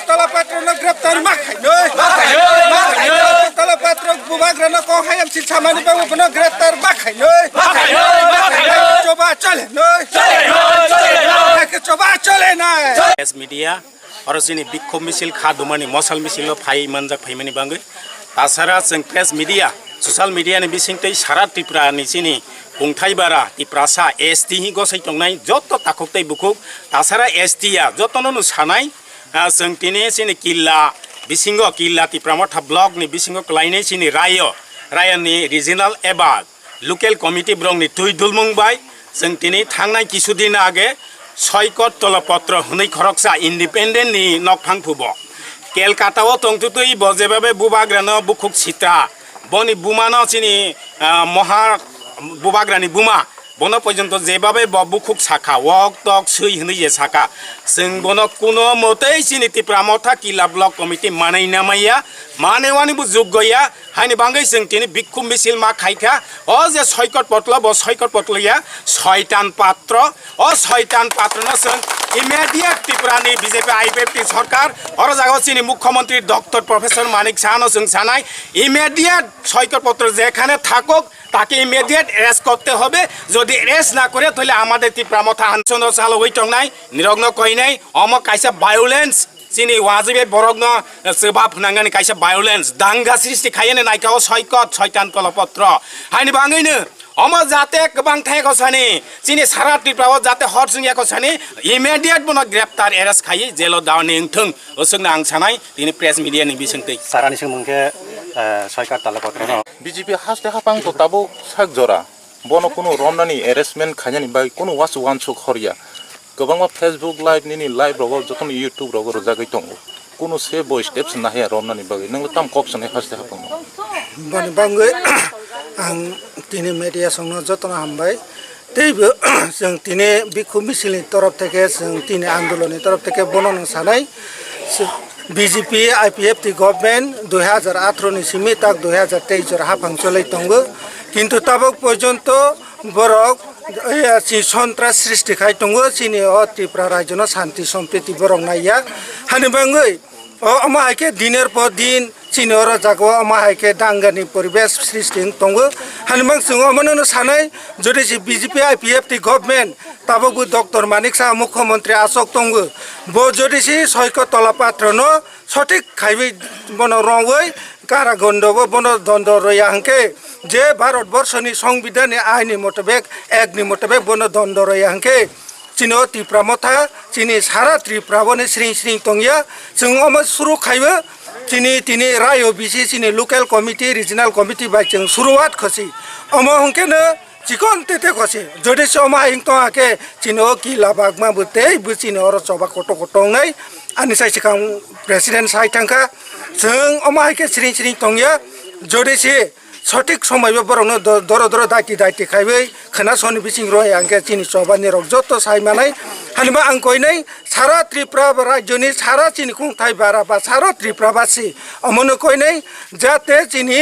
Talapatrono graftar makhainoi Talapatrok bubagrano ko hayam silsamani babu puno graftar makhainoi coba chole noi coba chole nai S media aro sini bikhom misil khadumani mosal misilo phai manjak phaimani bangai tasara जों press media social media ni bisingtei sara tripura ni sini kungthai bara tiprasa ST hi gosai tongnai joto takoktei bukuk tasara ST ya jotono nu sanai जों tini sini killa bisingo killa tipramotha block ni bisingo klainai sini rayo ni regional eba local committee brong ni tuidulmung bai जों tini thangnai kisudin age soikot tolopotro hunai khoroksa independent ni nokphang phubo Kelkatao tongtutui bojebabe bubagrano bukuk sita boni bumano sini moha bubagrani buma bono পর্যন্ত যেভাবে ববুখুক শাখা walk টক সই হই যে শাখা जों বনো কোনো মতেই সিনি ত্রিপুরামথা কিলা ব্লক কমিটি মানাই নামাইয়া মানেওয়ানিবু যোগ্যয়া হাইনি বাঙ্গাই जों তিনি বিক্ষুম মিছিল মা খাইখা ও যে সৈকত পটল ব সৈকত পটলয়া শয়তান পাত্র ও শয়তান পাত্রনো जों ইমিডিয়েট ত্রিপুরানি বিজেপি আইপিএফটি সরকার অর জায়গা সিনি মুখ্যমন্ত্রী ডক্টর প্রফেসর মানিক সাহানো जों সানাই ইমিডিয়েট সৈকত পত্র যেখানে থাকুক তাকে ইমিডিয়েট অ্যারেস্ট করতে হবে যদি অ্যারেস্ট না করে তাহলে আমাদের ত্রিপুরামথা আন্দোলন চালু হইতং নাই নিরগ্ন কই নাই অম কাইসা ভায়োলেন্স চিনি ওয়াজিবে বরগ্ন সেবা ফুনাঙ্গানি কাইসা ভায়োলেন্স দাঙ্গা সৃষ্টি খাইনে নাইকাও সৈকত শয়তান কলপত্র হাইনি বাঙ্গাইনো অম যাতে গোবাং থাইকো সানি চিনি সারা ত্রিপুরাও যাতে হরসুঙ্গিয়াকো সানি ইমিডিয়েট বনো গ্রেপ্তার অ্যারেস্ট খাই জেলো দাওনি থং ওসংনা আং সানাই তিনি প্রেস মিডিয়া नि बिसंतै सारानि सोमोंखे सयकार तालापत्र বিজেপি হাসতে হাপাং তো তাবো সাক জরা বনো কোনো রমনানি অ্যারেস্টমেন্ট খাইনি বাই কোনো ওয়াচ ওয়ান সুক হরিয়া গোবাংমা ফেসবুক লাইভ নিনি লাইভ রগো যখন ইউটিউব রগো জাগাই দङ কোনো সে বয় স্টেপস নাহিয়া রমনানি বাগै नों ताम कक्सने हासते हापां bani bangai ang tini media songno jotona hambai teibo जों tini bikhum misilni torop theke जों tini andoloni torop theke bonono sanai BJP IPFT government 2018 ni simi tak 2023 jor hapang cholai tongo kintu tabok porjonto borok সন্ত্রাস সৃষ্টি খাই tongo chini o Tripura rajyono shanti sompriti borok naiya hani bangai ama haike diner por din chini oro jago ama haike dangani poribesh srishti tongo hani mang singo amano sanai jodi si BJP IPFT government tabobu Dr. Manik Saha মুখ্যমন্ত্রী আসক tongo bo jodi si soiko tolapatrono সঠিক খাইবে বনো রঙই কারাগন্ডবো বনো দণ্ড রয়া হাঙ্কে যে ভারতবর্ষনি সংবিধানে আইনি মোতাবেক একনি মোতাবেক বনো দণ্ড রয়া হাঙ্কে চিনো ত্রিপুরামথা চিনি সারা ত্রিপুরাবনি শ্রিং শ্রিং তংয়া जों अम सुरु खाइबो चिनी तिनी रायो बिसि चिनी लोकल कमिटी रिजनल कमिटी बाय जों सुरुवात खसि अम हंकेनो चिकन तेते खसि जदि समा हिंतो आके चिनो किला बागमा बुते बुचिनो अर चबा कटो कटो नै ani sai sikang president sai tangka जों अम हाइके श्रिं श्रिं तंया जदि सि সঠিক সময় বরং দর দর দাইতি খাইবে खोनासनि बिसिं रय आंके चिनि चबानि रक जत साइमानाय हानिबा आं कइनाय सारा त्रिपुरा राज्यनि सारा चिनि खुंथाय बारा बा सारा त्रिपुराबासि अमनो कइनाय जाते चिनि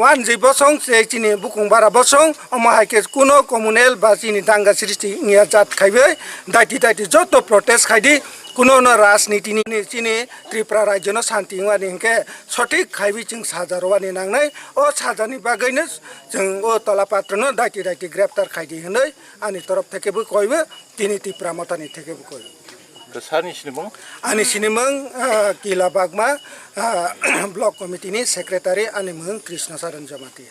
वान जि बसं चिनि बुकुं बारा बसं अम हाइके कुनो कमुनेल बा चिनि दांगा सृष्टि इया जात खाइबे दाइति जत प्रोटेस्ट खाइदि কোনো রাজনীতিনি চিনি ত্রিপুরা রাজ্যনো শান্তি ওয়ানি হিংকে সঠিক খাইবি जों সাজারওয়ানি নাংনাই ও সাজানি বাগैनो जों ও তলাপাত্রনো দাইতি গ্রেপ্তার খাইদি হनै आंनि तरफ থেকেबो কইবো তিনি ত্রিপুরামথানি থেকেबो কইবো সানি সিনিমং आंनि सिनिमं किला बागमा ब्लक कमिटिनि सेक्रेटारि आंनि मुं कृष्ण चरण जमाती